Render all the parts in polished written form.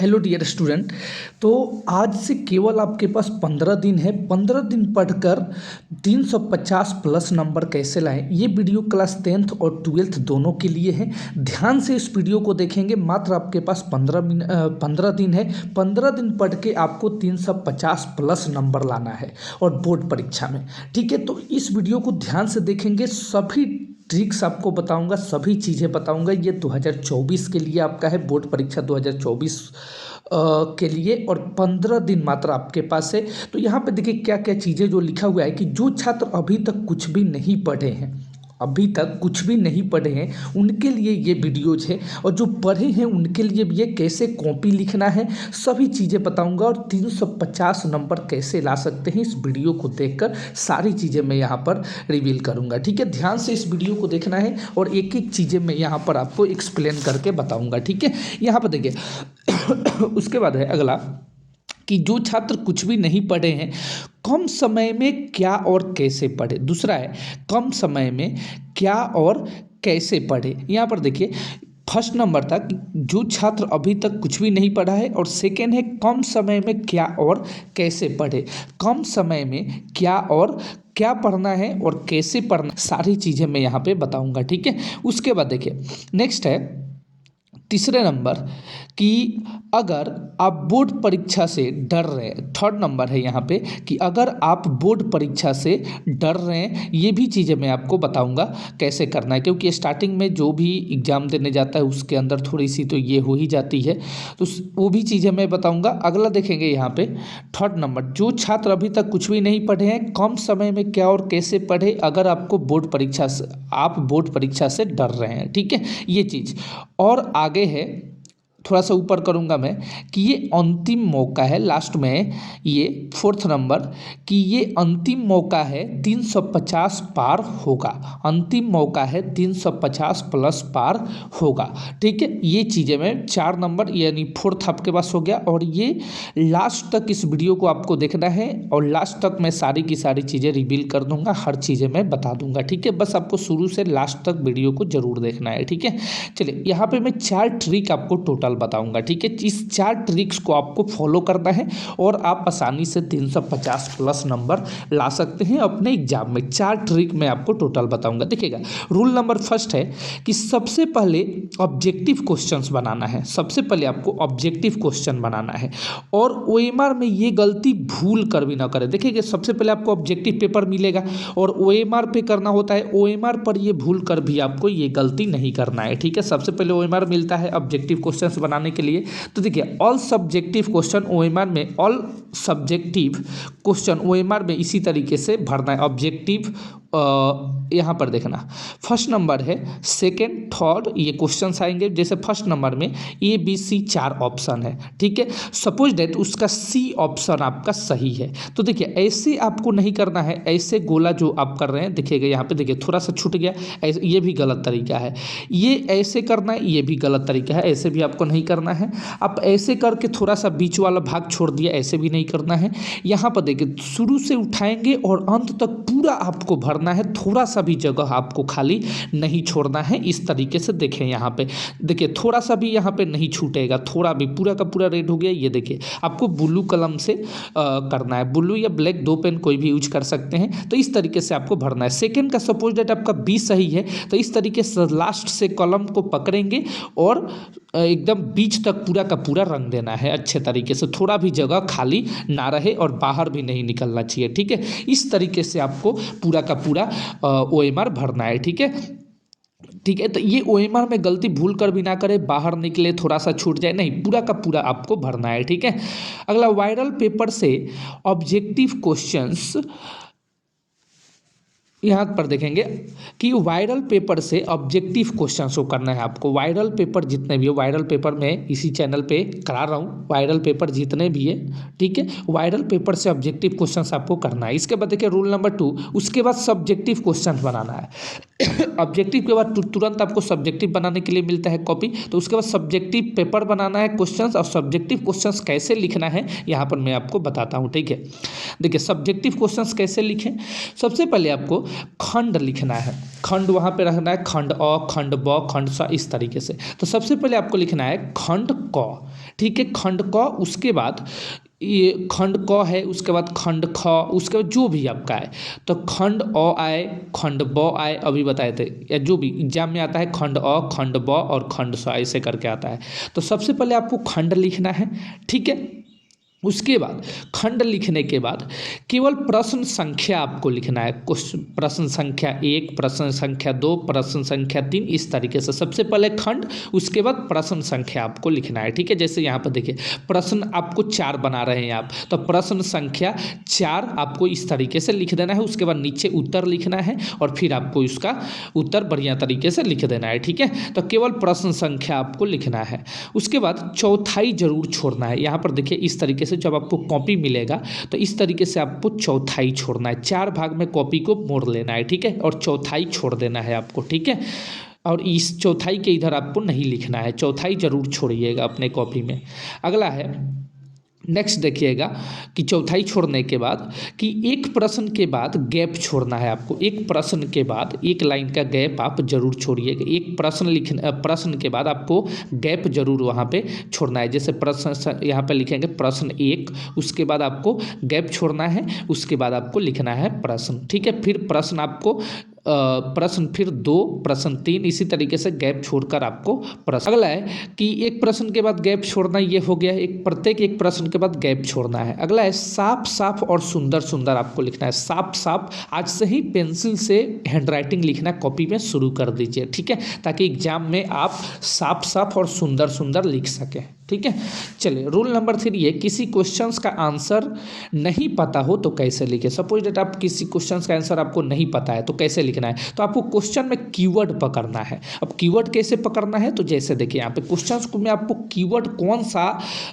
Hello dear student. तो आज से केवल आपके पास 15 दिन है। 15 दिन पढ़कर 350 प्लस नंबर कैसे लाएं, ये वीडियो क्लास 10th और 12th दोनों के लिए है। ध्यान से इस वीडियो को देखेंगे। मात्र आपके पास 15 दिन है। 15 दिन पढ़ के आपको 350 प्लस नंबर लाना है और बोर्ड परीक्षा में। ठीक है, तो इस वीडियो को ध्यान से देखेंगे। सभी ट्रिक्स आपको बताऊंगा, सभी चीज़ें बताऊंगा। ये 2024 के लिए आपका है, बोर्ड परीक्षा 2024 के लिए, और 15 दिन मात्र आपके पास है। तो यहाँ पे देखिए क्या क्या चीज़ें जो लिखा हुआ है कि जो छात्र अभी तक कुछ भी नहीं पढ़े हैं, अभी तक कुछ भी नहीं पढ़े हैं, उनके लिए ये वीडियोज है। और जो पढ़े हैं उनके लिए भी ये कैसे कॉपी लिखना है, सभी चीज़ें बताऊंगा। और 350 नंबर कैसे ला सकते हैं, इस वीडियो को देखकर सारी चीज़ें मैं यहाँ पर रिवील करूंगा। ठीक है, ध्यान से इस वीडियो को देखना है और एक एक चीज़ें मैं यहाँ पर आपको एक्सप्लेन करके बताऊँगा। ठीक है, यहाँ पर देखिए उसके बाद है अगला कि जो छात्र कुछ भी नहीं पढ़े हैं, कम समय में क्या और कैसे पढ़े। दूसरा है कम समय में क्या और कैसे पढ़े। यहाँ पर देखिए फर्स्ट नंबर था कि जो छात्र अभी तक कुछ भी नहीं पढ़ा है, और सेकेंड है कम समय में क्या और कैसे पढ़े। कम समय में क्या और क्या पढ़ना है और कैसे पढ़ना, सारी चीज़ें मैं यहाँ पे बताऊँगा। ठीक है, उसके बाद देखिए नेक्स्ट है तीसरे नंबर कि अगर आप बोर्ड परीक्षा से डर रहे हैं। थर्ड नंबर है यहाँ पे कि अगर आप बोर्ड परीक्षा से डर रहे हैं, ये भी चीज़ें मैं आपको बताऊंगा कैसे करना है, क्योंकि स्टार्टिंग में जो भी एग्ज़ाम देने जाता है उसके अंदर थोड़ी सी तो ये हो ही जाती है, तो वो भी चीज़ें मैं बताऊंगा। अगला देखेंगे यहाँ पे थर्ड नंबर, जो छात्र अभी तक कुछ भी नहीं पढ़े हैं, कम समय में क्या और कैसे पढ़े अगर आपको बोर्ड परीक्षा से, आप बोर्ड परीक्षा से डर रहे हैं। ठीक है, ये चीज़। और आगे है थोड़ा सा ऊपर करूंगा मैं कि ये अंतिम मौका है, लास्ट में ये फोर्थ नंबर कि ये अंतिम मौका है, 350 पार होगा। अंतिम मौका है, 350 प्लस पार होगा। ठीक है, ये चीज़ें मैं 4 नंबर यानी फोर्थ आपके पास हो गया। और ये लास्ट तक इस वीडियो को आपको देखना है और लास्ट तक मैं सारी की सारी चीज़ें रिवील कर दूंगा, हर चीज़ें मैं बता दूंगा। ठीक है, बस आपको शुरू से लास्ट तक वीडियो को जरूर देखना है। ठीक है, चलिए यहाँ पे मैं 4 ट्रिक आपको टोटल बताऊंगा। ठीक है, इस 4 ट्रिक्स को आपको फॉलो करना है और आप आसानी से 350 प्लस नंबर ला सकते हैं अपने एग्जाम में। 4 ट्रिक मैं आपको टोटल बताऊंगा। देखिएगा, रूल नंबर फर्स्ट है कि सबसे पहले ऑब्जेक्टिव क्वेश्चंस बनाना है। सबसे पहले आपको ऑब्जेक्टिव क्वेश्चन बनाना है और ओएमआर में ये गलती भूल कर भी ना करें। देखिएगा, सबसे पहले आपको ऑब्जेक्टिव पेपर मिलेगा और ओएमआर पे करना होता है। ओएमआर पर ये भूल कर भी आपको ये गलती नहीं करना है। ठीक है, सबसे पहले ओएमआर मिलता है ऑब्जेक्टिव क्वेश्चंस बनाने के लिए। तो देखिए ऑल सब्जेक्टिव क्वेश्चन ओएमआर में, ऑल सब्जेक्टिव क्वेश्चन ओएमआर में इसी तरीके से भरना है। ऑब्जेक्टिव यहाँ पर देखना, फर्स्ट नंबर है, सेकेंड, थर्ड, ये क्वेश्चंस आएंगे। जैसे फर्स्ट नंबर में ए बी सी 4 ऑप्शन है। ठीक है, सपोज दैट उसका सी ऑप्शन आपका सही है। तो देखिए ऐसे आपको नहीं करना है, ऐसे गोला जो आप कर रहे हैं, देखिएगा यहाँ पे देखिए थोड़ा सा छूट गया, ये भी गलत तरीका है। ये ऐसे करना है, ये भी गलत तरीका है, ऐसे भी आपको नहीं करना है। आप ऐसे करके थोड़ा सा बीच वाला भाग छोड़ दिया, ऐसे भी नहीं करना है। यहाँ पर देखिए शुरू से उठाएंगे और अंत तक पूरा आपको भरना है, थोड़ा सा भी जगह आपको खाली नहीं छोड़ना है। इस तरीके से देखें, यहाँ पे देखिए थोड़ा सा भी यहाँ पे नहीं छूटेगा, थोड़ा भी, पूरा का पूरा रेड हो गया। ये देखिए आपको ब्लू कलम से करना है, ब्लू या ब्लैक, 2 पेन कोई भी यूज कर सकते हैं। तो इस तरीके से आपको भरना है। सेकेंड का सपोज दैट आपका बी सही है, तो इस तरीके से लास्ट से कलम को पकड़ेंगे और एकदम बीच तक पूरा का पूरा रंग देना है अच्छे तरीके से, थोड़ा भी जगह खाली ना रहे और बाहर भी नहीं निकलना चाहिए। ठीक है, इस तरीके से आपको पूरा का पूरा ओएमआर भरना है। ठीक है, ठीक है, तो ये ओएमआर में गलती भूल कर भी ना करे, बाहर निकले, थोड़ा सा छूट जाए, नहीं, पूरा का पूरा आपको भरना है। ठीक है, अगला वायरल पेपर से ऑब्जेक्टिव क्वेश्चंस, यहाँ पर देखेंगे कि वायरल पेपर से ऑब्जेक्टिव क्वेश्चंस को करना है आपको। वायरल पेपर जितने भी है, वायरल पेपर में इसी चैनल पे करा रहा हूँ, वायरल पेपर जितने भी है, ठीक है, वायरल पेपर से ऑब्जेक्टिव क्वेश्चंस आपको करना है। इसके बाद देखिए रूल नंबर 2, उसके बाद सब्जेक्टिव क्वेश्चंस बनाना है। ऑब्जेक्टिव के बाद तुरंत आपको सब्जेक्टिव बनाने के लिए मिलता है कॉपी, तो उसके बाद सब्जेक्टिव पेपर बनाना है क्वेश्चंस, और सब्जेक्टिव क्वेश्चंस कैसे लिखना है यहाँ पर मैं आपको बताता हूँ। ठीक है, देखिए सब्जेक्टिव क्वेश्चंस कैसे लिखें। सबसे पहले आपको खंड लिखना है, खंड वहाँ पे रखना है, खंड अ, खंड ब, खंड स, इस तरीके से। तो सबसे पहले आपको लिखना है खंड क, ठीक है, खंड क। उसके बाद ये खंड क है, उसके बाद खंड ख, उसके बाद जो भी आपका है, तो खंड अ आए, खंड ब आए, अभी बताए थे, या जो भी एग्जाम में आता है खंड अ, खंड ब और खंड स, ऐसे करके आता है। तो सबसे पहले आपको खंड लिखना है, ठीक है। उसके बाद खंड लिखने के बाद केवल प्रश्न संख्या आपको लिखना है, प्रश्न संख्या 1, प्रश्न संख्या 2, प्रश्न संख्या 3, इस तरीके से। सबसे पहले खंड, उसके बाद प्रश्न संख्या आपको लिखना है, ठीक है। जैसे यहाँ पर देखिए प्रश्न आपको 4 बना रहे हैं आप, तो प्रश्न संख्या 4 आपको इस तरीके से लिख देना है। उसके बाद नीचे उत्तर लिखना है और फिर आपको इसका उत्तर बढ़िया तरीके से लिख देना है, ठीक है। तो केवल प्रश्न संख्या आपको लिखना है। उसके बाद चौथाई जरूर छोड़ना है। यहाँ पर देखिए इस तरीके से जब आपको कॉपी मिलेगा तो इस तरीके से आपको चौथाई छोड़ना है, 4 भाग में कॉपी को मोड़ लेना है, ठीक है, और चौथाई छोड़ देना है आपको, ठीक है। और इस चौथाई के इधर आपको नहीं लिखना है, चौथाई जरूर छोड़िएगा अपने कॉपी में। अगला है नेक्स्ट, देखिएगा कि चौथाई छोड़ने के बाद कि एक प्रश्न के बाद गैप छोड़ना है आपको, एक प्रश्न के बाद एक लाइन का गैप आप जरूर छोड़िएगा। एक प्रश्न के बाद आपको गैप जरूर वहाँ पे छोड़ना है। जैसे प्रश्न यहाँ पे लिखेंगे प्रश्न 1, उसके बाद आपको गैप छोड़ना है, उसके बाद आपको लिखना है प्रश्न, ठीक है। फिर प्रश्न आपको प्रश्न, फिर 2, प्रश्न 3, इसी तरीके से गैप छोड़कर आपको प्रश्न। अगला है कि एक प्रश्न के बाद गैप छोड़ना, ये हो गया प्रत्येक एक प्रश्न के बाद गैप छोड़ना है। अगला है साफ साफ और सुंदर सुंदर आपको लिखना है, साफ साफ। आज से ही पेंसिल से हैंडराइटिंग लिखना कॉपी में शुरू कर दीजिए, ठीक है, ताकि एग्जाम में आप साफ साफ और सुंदर सुंदर लिख सकें, ठीक है। चलिए रूल नंबर 3 है, किसी क्वेश्चंस का आंसर नहीं पता हो तो कैसे लिखें। सपोज डेट आप किसी क्वेश्चंस का आंसर आपको नहीं पता है तो कैसे लिखना है, तो आपको क्वेश्चन में कीवर्ड पकड़ना है। अब कीवर्ड कैसे पकड़ना है, तो जैसे देखिए यहाँ पे क्वेश्चंस को में आपको कीवर्ड कौन सा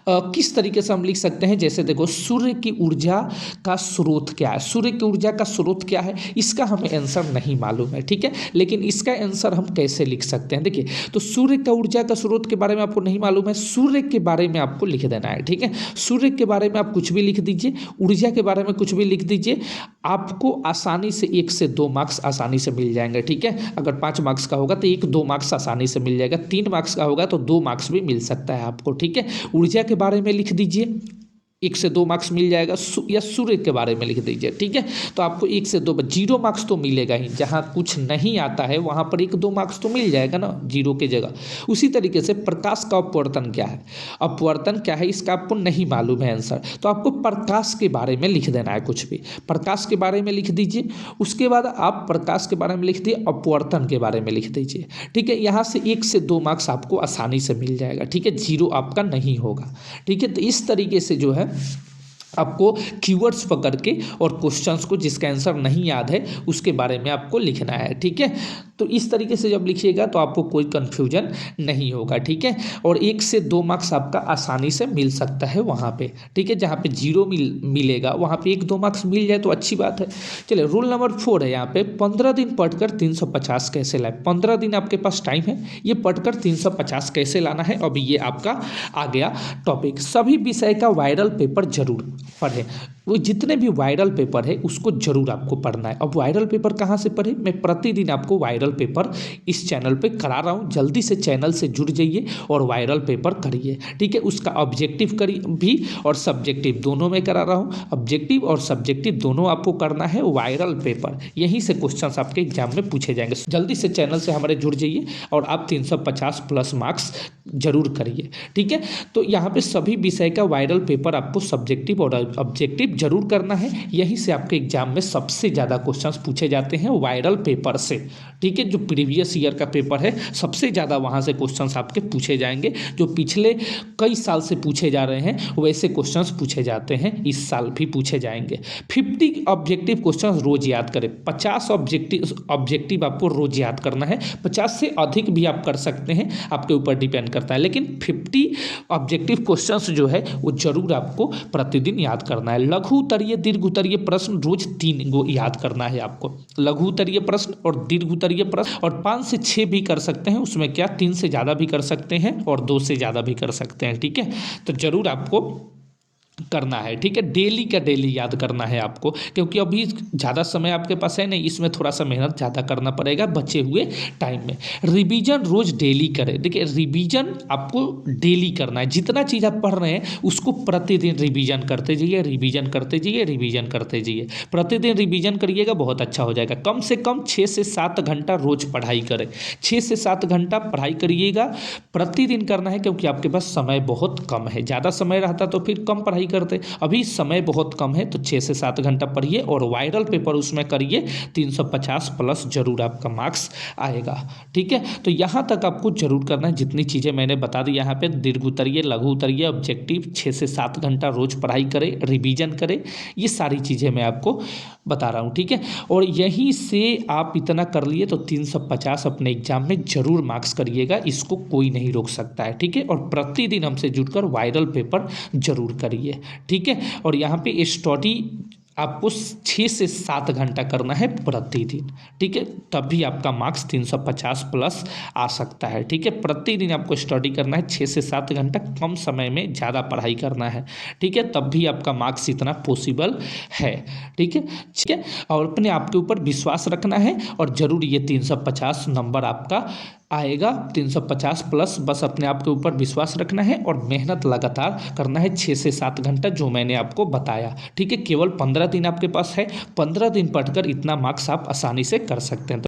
किस तरीके से हम लिख सकते हैं। जैसे देखो सूर्य की ऊर्जा का स्रोत क्या है, सूर्य की ऊर्जा का स्रोत क्या है, इसका हमें आंसर नहीं मालूम है, ठीक है, लेकिन इसका आंसर हम कैसे लिख सकते हैं। देखिए तो सूर्य का ऊर्जा का स्रोत के बारे में आपको नहीं मालूम है, सूर्य के बारे में आपको लिख देना है, ठीक है। सूर्य के बारे में आप कुछ भी लिख दीजिए, ऊर्जा के बारे में कुछ भी लिख दीजिए, आपको आसानी से 1 से 2 मार्क्स आसानी से मिल जाएंगे, ठीक है। अगर 5 मार्क्स का होगा तो 1-2 मार्क्स आसानी से मिल जाएगा, 3 मार्क्स का होगा तो 2 मार्क्स भी मिल सकता है आपको, ठीक है। ऊर्जा के बारे में लिख दीजिए, 1 से 2 मार्क्स मिल जाएगा, या सूर्य के बारे में लिख दीजिए, ठीक है। तो आपको 1 से 2, 0 मार्क्स तो मिलेगा ही, जहाँ कुछ नहीं आता है वहाँ पर 1-2 मार्क्स तो मिल जाएगा ना 0 की जगह। उसी तरीके से प्रकाश का अपवर्तन क्या है, अपवर्तन क्या है इसका आपको नहीं मालूम है आंसर, तो आपको प्रकाश के बारे में लिख देना है, कुछ भी प्रकाश के बारे में लिख दीजिए। उसके बाद आप प्रकाश के बारे में लिख दिए, अपवर्तन के बारे में लिख दीजिए, ठीक है। यहाँ से 1 से 2 मार्क्स आपको आसानी से मिल जाएगा, ठीक है, 0 आपका नहीं होगा, ठीक है। तो इस तरीके से जो है आपको कीवर्ड्स पकड़ के और क्वेश्चंस को जिसका आंसर नहीं याद है उसके बारे में आपको लिखना है, ठीक है। तो इस तरीके से जब लिखिएगा तो आपको कोई कन्फ्यूजन नहीं होगा, ठीक है। और 1 से 2 मार्क्स आपका आसानी से मिल सकता है वहाँ पे, ठीक है। जहाँ पे 0 मिलेगा वहाँ पे 1-2 मार्क्स मिल जाए तो अच्छी बात है। चलिए रूल नंबर 4 है यहाँ पे, 15 दिन पढ़कर 350 कैसे लाए। 15 दिन आपके पास टाइम है, ये पढ़कर 350 कैसे लाना है। अभी ये आपका आ गया टॉपिक। सभी विषय का वायरल पेपर जरूर पढ़ें, वो जितने भी वायरल पेपर है उसको जरूर आपको पढ़ना है। अब वायरल पेपर कहाँ से पढ़े, मैं प्रतिदिन आपको वायरल पेपर इस चैनल पे करा रहा हूँ, जल्दी से चैनल से जुड़ जाइए और वायरल पेपर करिए, ठीक है। उसका ऑब्जेक्टिव करिए भी और सब्जेक्टिव दोनों में करा रहा हूँ, ऑब्जेक्टिव और सब्जेक्टिव दोनों आपको करना है वायरल पेपर, यहीं से क्वेश्चंस आपके एग्जाम में पूछे जाएंगे। जल्दी से चैनल से हमारे जुड़ जाइए और आप 350 प्लस मार्क्स जरूर करिए, ठीक है। तो यहाँ पे सभी विषय का वायरल पेपर आपको सब्जेक्टिव और ऑब्जेक्टिव जरूर करना है, यहीं से आपके एग्जाम में सबसे ज़्यादा क्वेश्चंस पूछे जाते हैं वायरल पेपर से, ठीक है। जो प्रीवियस ईयर का पेपर है सबसे ज़्यादा वहाँ से क्वेश्चंस आपके पूछे जाएंगे, जो पिछले कई साल से पूछे जा रहे हैं वैसे क्वेश्चंस पूछे जाते हैं, इस साल भी पूछे जाएंगे। 50 ऑब्जेक्टिव क्वेश्चंस रोज याद करें, 50 ऑब्जेक्टिव आपको रोज याद करना है, 50 से अधिक भी आप कर सकते हैं, आपके ऊपर डिपेंड करता है, लेकिन 50 ऑब्जेक्टिव क्वेश्चंस जो है वो जरूर आपको प्रतिदिन याद करना है। लघु उत्तरीय दीर्घ उत्तरीय प्रश्न रोज 3 गो याद करना है आपको, लघु उत्तरीय प्रश्न और दीर्घ उत्तरीय प्रश्न, और 5 से 6 भी कर सकते हैं, उसमें क्या 3 से ज़्यादा भी कर सकते हैं और 2 से ज़्यादा भी कर सकते हैं, ठीक है। तो जरूर आपको करना है, ठीक है। डेली का डेली याद करना है आपको, क्योंकि अभी ज़्यादा समय आपके पास है नहीं, इसमें थोड़ा सा मेहनत ज़्यादा करना पड़ेगा बचे हुए टाइम में। रिवीजन रोज़ डेली करें। देखिए रिवीजन आपको डेली करना है, जितना चीज़ आप पढ़ रहे हैं उसको प्रतिदिन रिवीजन करते जाइए, रिवीजन करते जाइए, रिवीजन करते जाइए। प्रतिदिन रिवीजन करिएगा, बहुत अच्छा हो जाएगा। कम से कम 6 से 7 घंटा रोज़ पढ़ाई करें। 6 से 7 घंटा पढ़ाई करिएगा, प्रतिदिन करना है, क्योंकि आपके पास समय बहुत कम है। ज़्यादा समय रहता तो फिर कम पढ़ाई करते, अभी समय बहुत कम है, तो 6 से 7 घंटा पढ़िए और वायरल पेपर उसमें करिए। 350 प्लस जरूर आपका मार्क्स आएगा, ठीक है। तो यहाँ तक आपको जरूर करना है, जितनी चीज़ें मैंने बता दी यहाँ पे, दीर्घ उतरिए, लघु उतरिए, ऑब्जेक्टिव, 6 से 7 घंटा रोज पढ़ाई करें, रिवीजन करें, ये सारी चीज़ें मैं आपको बता रहा हूँ, ठीक है। और यहीं से आप इतना कर लिए तो 350 अपने एग्जाम में जरूर मार्क्स करिएगा, इसको कोई नहीं रोक सकता है, ठीक है। और प्रतिदिन हमसे जुड़कर वायरल पेपर जरूर करिए, ठीक है। और यहाँ पे स्टडी आपको 6 से 7 घंटा करना है प्रतिदिन, ठीक है, तभी आपका मार्क्स 350 प्लस आ सकता है, ठीक है। प्रतिदिन आपको स्टडी करना है 6 से 7 घंटा, कम समय में ज़्यादा पढ़ाई करना है, ठीक है, तब भी आपका मार्क्स इतना पॉसिबल है, ठीक है, ठीक है। और अपने आप के ऊपर विश्वास रखना है और ज़रूर ये 350 नंबर आपका आएगा, 350 प्लस। बस अपने आप के ऊपर विश्वास रखना है और मेहनत लगातार करना है 6 से 7 घंटा, जो मैंने आपको बताया, ठीक है। केवल 15 दिन आपके पास है, 15 दिन पढ़कर इतना मार्क्स आप आसानी से कर सकते हैं।